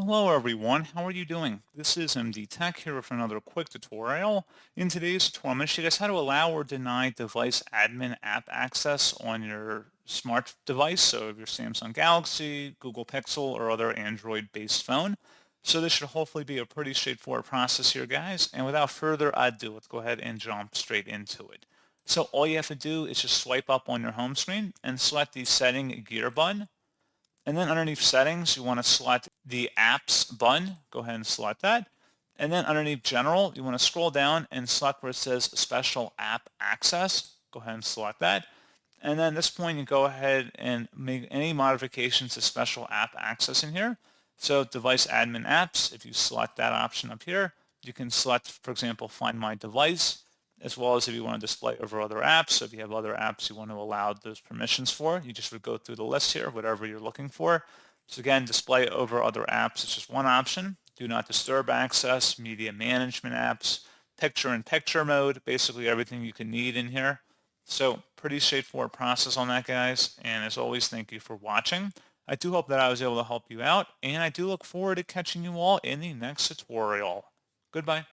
Hello everyone, how are you doing? This is MD Tech here with another quick tutorial. In today's tutorial, I'm going to show you guys how to allow or deny device admin app access on your smart device, so if your Samsung Galaxy, Google Pixel, or other Android-based phone. So this should hopefully be a pretty straightforward process here, guys. And without further ado, let's go ahead and jump straight into it. So all you have to do is just swipe up on your home screen and select the Setting Gear button. And then underneath settings, you want to select the apps button. Go ahead and select that. And then underneath general, you want to scroll down and select where it says special app access. Go ahead and select that. And then at this point, you go ahead and make any modifications to special app access in here. So device admin apps, if you select that option up here, you can select, for example, find my device, as well as if you want to display over other apps. So if you have other apps you want to allow those permissions for, you just would go through the list here, whatever you're looking for. So again, display over other apps is just one option. Do not disturb access, media management apps, picture-in-picture mode, basically everything you can need in here. So pretty straightforward process on that, guys. And as always, thank you for watching. I do hope that I was able to help you out, and I do look forward to catching you all in the next tutorial. Goodbye.